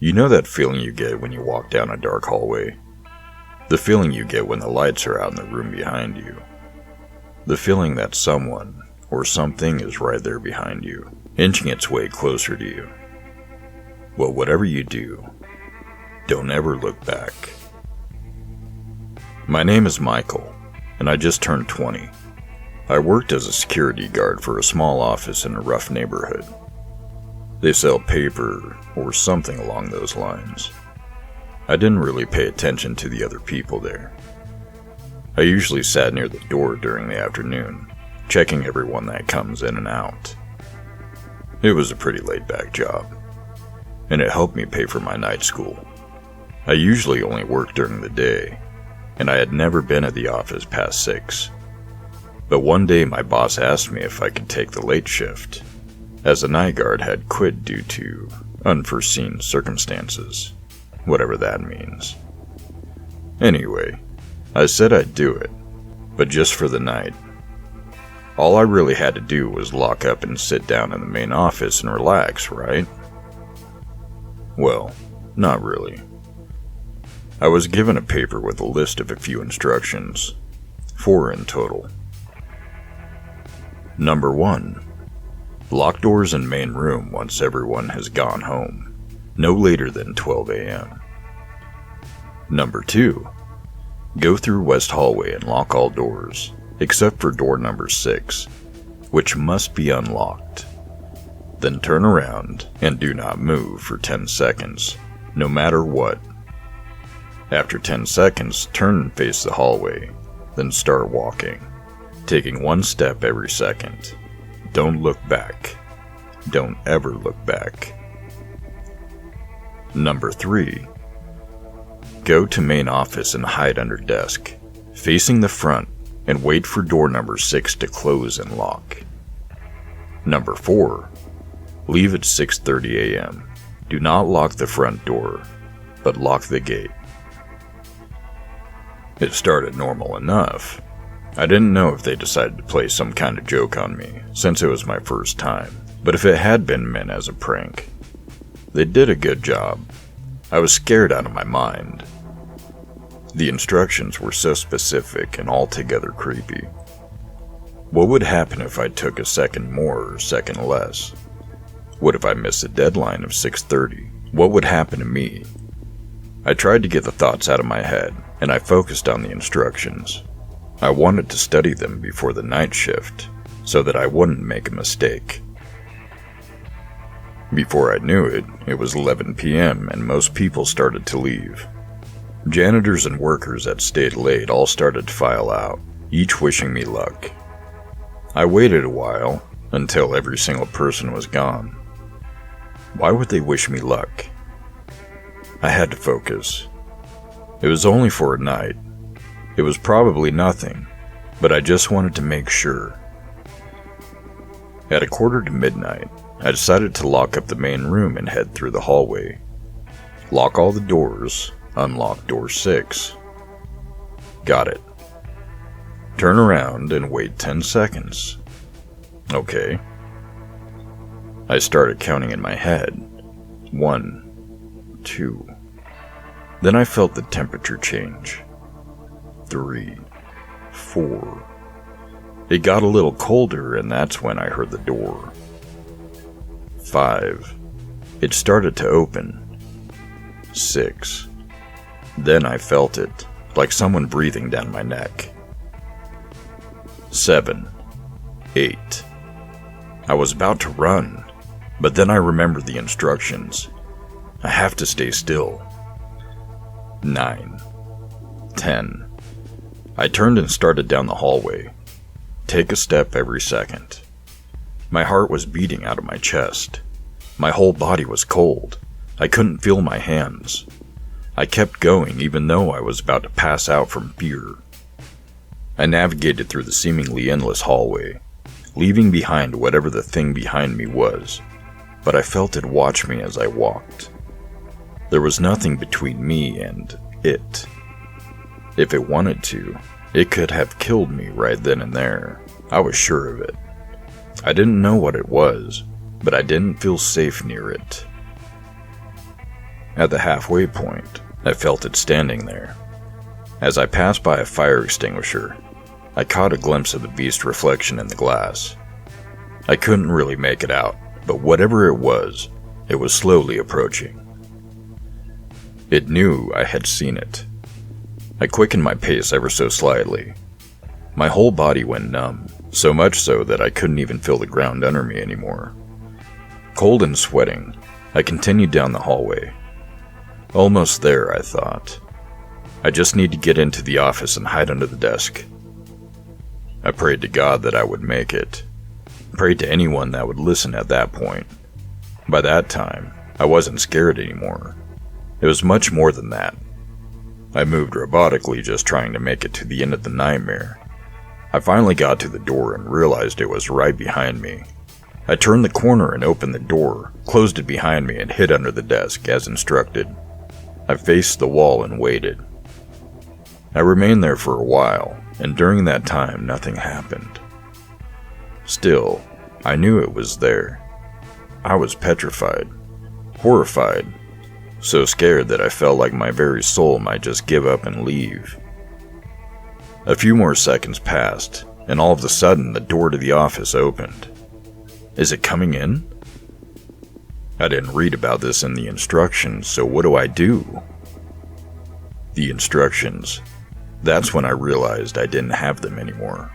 You know that feeling you get when you walk down a dark hallway? The feeling you get when the lights are out in the room behind you. The feeling that someone or something is right there behind you, inching its way closer to you. Well, whatever you do, don't ever look back. My name is Michael, and I just turned 20. I worked as a security guard for a small office in a rough neighborhood. They sell paper or something along those lines. I didn't really pay attention to the other people there. I usually sat near the door during the afternoon, checking everyone that comes in and out. It was a pretty laid-back job, and it helped me pay for my night school. I usually only worked during the day, and I had never been at the office past 6. But one day my boss asked me if I could take the late shift, as the night guard had quit due to unforeseen circumstances, whatever that means. Anyway, I said I'd do it, but just for the night. All I really had to do was lock up and sit down in the main office and relax, right? Well, not really. I was given a paper with a list of a few instructions, 4 in total. Number 1. Lock doors in main room once everyone has gone home, no later than 12 a.m. Number 2. Go through west hallway and lock all doors, except for door number 6, which must be unlocked. Then turn around and do not move for 10 seconds, no matter what. After 10 seconds, turn and face the hallway, then start walking, taking 1 step every second. Don't look back. Don't ever look back. Number 3. Go to main office and hide under desk, facing the front, and wait for door number 6 to close and lock. Number 4. Leave at 6:30 a.m. Do not lock the front door, but lock the gate. It started normal enough. I didn't know if they decided to play some kind of joke on me, since it was my first time, but if it had been meant as a prank. They did a good job. I was scared out of my mind. The instructions were so specific and altogether creepy. What would happen if I took a second more or a second less? What if I missed the deadline of 6:30? What would happen to me? I tried to get the thoughts out of my head, and I focused on the instructions. I wanted to study them before the night shift, so that I wouldn't make a mistake. Before I knew it, it was 11 p.m. and most people started to leave. Janitors and workers that stayed late all started to file out, each wishing me luck. I waited a while, until every single person was gone. Why would they wish me luck? I had to focus. It was only for a night. It was probably nothing, but I just wanted to make sure. At 1:45, I decided to lock up the main room and head through the hallway. Lock all the doors, unlock door 6. Got it. Turn around and wait 10 seconds. Okay. I started counting in my head. 1, 2. Then I felt the temperature change. 3, 4. It got a little colder, and that's when I heard the door. 5. It started to open. 6. Then I felt it, like someone breathing down my neck. 7. 8. I was about to run, but then I remembered the instructions. I have to stay still. 9. 10. I turned and started down the hallway. Take a step every second. My heart was beating out of my chest. My whole body was cold. I couldn't feel my hands. I kept going even though I was about to pass out from fear. I navigated through the seemingly endless hallway, leaving behind whatever the thing behind me was, but I felt it watch me as I walked. There was nothing between me and it. If it wanted to, it could have killed me right then and there. I was sure of it. I didn't know what it was, but I didn't feel safe near it. At the halfway point, I felt it standing there. As I passed by a fire extinguisher, I caught a glimpse of the beast's reflection in the glass. I couldn't really make it out, but whatever it was slowly approaching. It knew I had seen it. I quickened my pace ever so slightly. My whole body went numb, so much so that I couldn't even feel the ground under me anymore. Cold and sweating, I continued down the hallway. Almost there, I thought. I just need to get into the office and hide under the desk. I prayed to God that I would make it. Prayed to anyone that would listen at that point. By that time, I wasn't scared anymore. It was much more than that. I moved robotically, just trying to make it to the end of the nightmare. I finally got to the door and realized it was right behind me. I turned the corner and opened the door, closed it behind me, and hid under the desk as instructed. I faced the wall and waited. I remained there for a while, and during that time nothing happened. Still, I knew it was there. I was petrified, horrified, so scared that I felt like my very soul might just give up and leave. A few more seconds passed, and all of a sudden the door to the office opened. Is it coming in? I didn't read about this in the instructions, so what do? The instructions. That's when I realized I didn't have them anymore.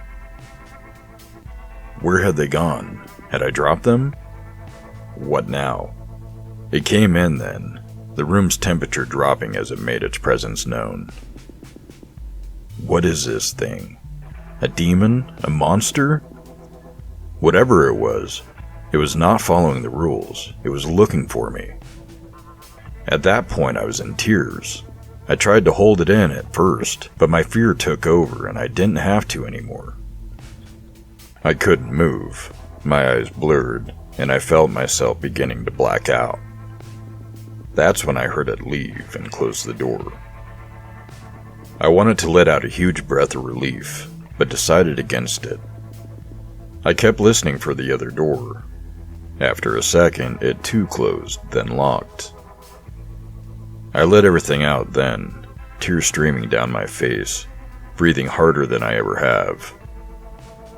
Where had they gone? Had I dropped them? What now? It came in then, the room's temperature dropping as it made its presence known. What is this thing? A demon? A monster? Whatever it was not following the rules. It was looking for me. At that point, I was in tears. I tried to hold it in at first, but my fear took over and I didn't have to anymore. I couldn't move. My eyes blurred, and I felt myself beginning to black out. That's when I heard it leave and close the door. I wanted to let out a huge breath of relief, but decided against it. I kept listening for the other door. After a second, it too closed, then locked. I let everything out then, tears streaming down my face, breathing harder than I ever have.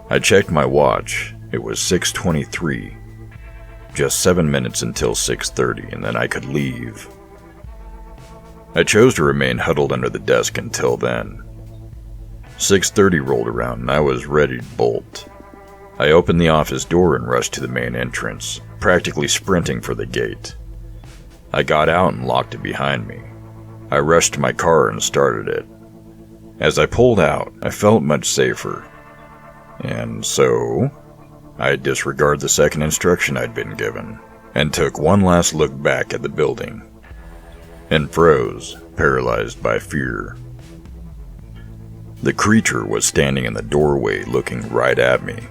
I checked my watch. It was 6:23. Just 7 minutes until 6:30, and then I could leave. I chose to remain huddled under the desk until then. 6:30 rolled around and I was ready to bolt. I opened the office door and rushed to the main entrance, practically sprinting for the gate. I got out and locked it behind me. I rushed to my car and started it. As I pulled out, I felt much safer. And so, I disregarded the second instruction I'd been given, and took one last look back at the building, and froze, paralyzed by fear. The creature was standing in the doorway looking right at me.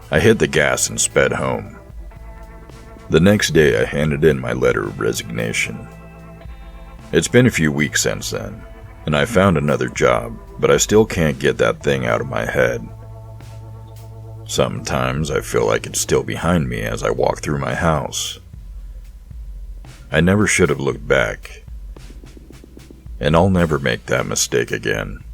I hit the gas and sped home. The next day I handed in my letter of resignation. It's been a few weeks since then, and I found another job, but I still can't get that thing out of my head. Sometimes I feel like it's still behind me as I walk through my house. I never should have looked back, and I'll never make that mistake again.